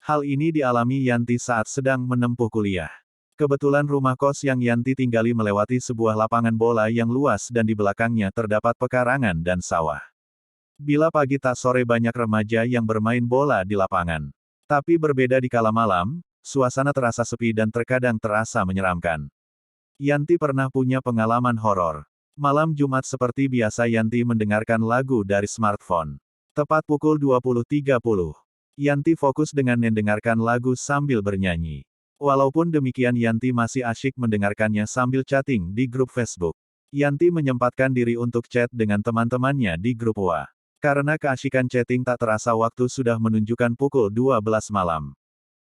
Hal ini dialami Yanti saat sedang menempuh kuliah. Kebetulan rumah kos yang Yanti tinggali melewati sebuah lapangan bola yang luas dan di belakangnya terdapat pekarangan dan sawah. Bila pagi tak sore banyak remaja yang bermain bola di lapangan. Tapi berbeda di kala malam, suasana terasa sepi dan terkadang terasa menyeramkan. Yanti pernah punya pengalaman horor. Malam Jumat seperti biasa Yanti mendengarkan lagu dari smartphone. Tepat pukul 20.30. Yanti fokus dengan mendengarkan lagu sambil bernyanyi. Walaupun demikian Yanti masih asyik mendengarkannya sambil chatting di grup Facebook. Yanti menyempatkan diri untuk chat dengan teman-temannya di grup WA. Karena keasyikan chatting tak terasa waktu sudah menunjukkan pukul 12 malam.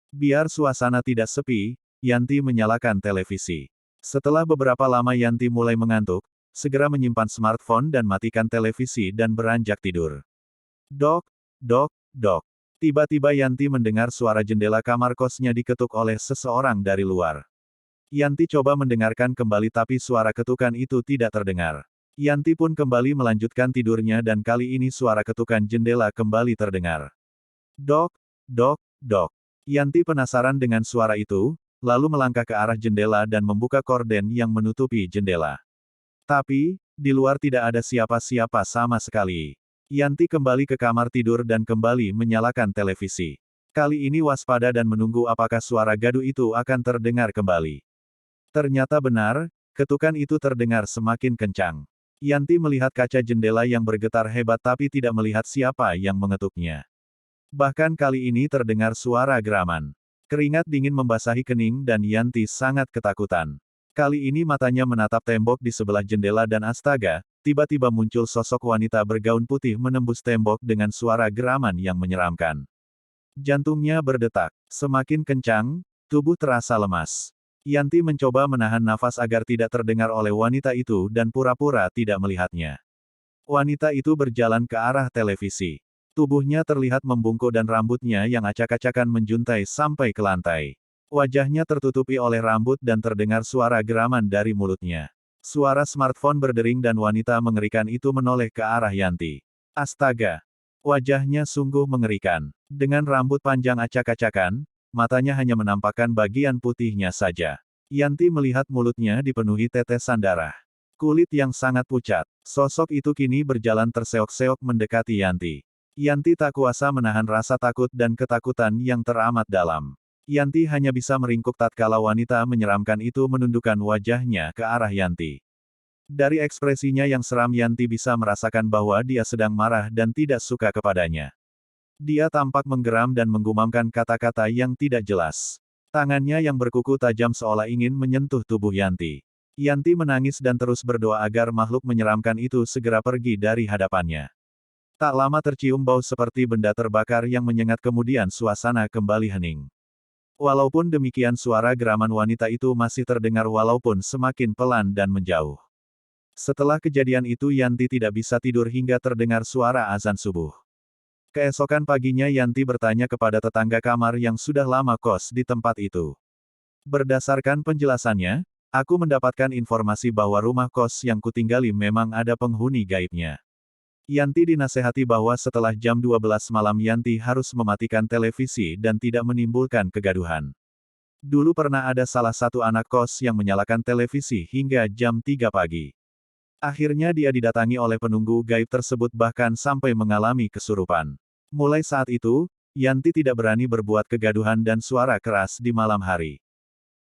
Biar suasana tidak sepi, Yanti menyalakan televisi. Setelah beberapa lama Yanti mulai mengantuk, segera menyimpan smartphone dan matikan televisi dan beranjak tidur. Dok, dok, dok. Tiba-tiba Yanti mendengar suara jendela kamar kosnya diketuk oleh seseorang dari luar. Yanti coba mendengarkan kembali tapi suara ketukan itu tidak terdengar. Yanti pun kembali melanjutkan tidurnya dan kali ini suara ketukan jendela kembali terdengar. Dok, dok, dok. Yanti penasaran dengan suara itu, lalu melangkah ke arah jendela dan membuka korden yang menutupi jendela. Tapi, di luar tidak ada siapa-siapa sama sekali. Yanti kembali ke kamar tidur dan kembali menyalakan televisi. Kali ini waspada dan menunggu apakah suara gaduh itu akan terdengar kembali. Ternyata benar, ketukan itu terdengar semakin kencang. Yanti melihat kaca jendela yang bergetar hebat tapi tidak melihat siapa yang mengetuknya. Bahkan kali ini terdengar suara geraman. Keringat dingin membasahi kening dan Yanti sangat ketakutan. Kali ini matanya menatap tembok di sebelah jendela dan astaga, tiba-tiba muncul sosok wanita bergaun putih menembus tembok dengan suara geraman yang menyeramkan. Jantungnya berdetak. Semakin kencang, tubuh terasa lemas. Yanti mencoba menahan nafas agar tidak terdengar oleh wanita itu dan pura-pura tidak melihatnya. Wanita itu berjalan ke arah televisi. Tubuhnya terlihat membungkuk dan rambutnya yang acak-acakan menjuntai sampai ke lantai. Wajahnya tertutupi oleh rambut dan terdengar suara geraman dari mulutnya. Suara smartphone berdering dan wanita mengerikan itu menoleh ke arah Yanti. Astaga! Wajahnya sungguh mengerikan. Dengan rambut panjang acak-acakan, matanya hanya menampakkan bagian putihnya saja. Yanti melihat mulutnya dipenuhi tetesan darah. Kulit yang sangat pucat. Sosok itu kini berjalan terseok-seok mendekati Yanti. Yanti tak kuasa menahan rasa takut dan ketakutan yang teramat dalam. Yanti hanya bisa meringkuk tatkala wanita menyeramkan itu menundukkan wajahnya ke arah Yanti. Dari ekspresinya yang seram Yanti bisa merasakan bahwa dia sedang marah dan tidak suka kepadanya. Dia tampak menggeram dan menggumamkan kata-kata yang tidak jelas. Tangannya yang berkuku tajam seolah ingin menyentuh tubuh Yanti. Yanti menangis dan terus berdoa agar makhluk menyeramkan itu segera pergi dari hadapannya. Tak lama tercium bau seperti benda terbakar yang menyengat kemudian suasana kembali hening. Walaupun demikian suara geraman wanita itu masih terdengar walaupun semakin pelan dan menjauh. Setelah kejadian itu Yanti tidak bisa tidur hingga terdengar suara azan subuh. Keesokan paginya Yanti bertanya kepada tetangga kamar yang sudah lama kos di tempat itu. Berdasarkan penjelasannya, aku mendapatkan informasi bahwa rumah kos yang kutinggali memang ada penghuni gaibnya. Yanti dinasehati bahwa setelah jam 12 malam Yanti harus mematikan televisi dan tidak menimbulkan kegaduhan. Dulu pernah ada salah satu anak kos yang menyalakan televisi hingga jam 3 pagi. Akhirnya dia didatangi oleh penunggu gaib tersebut bahkan sampai mengalami kesurupan. Mulai saat itu, Yanti tidak berani berbuat kegaduhan dan suara keras di malam hari.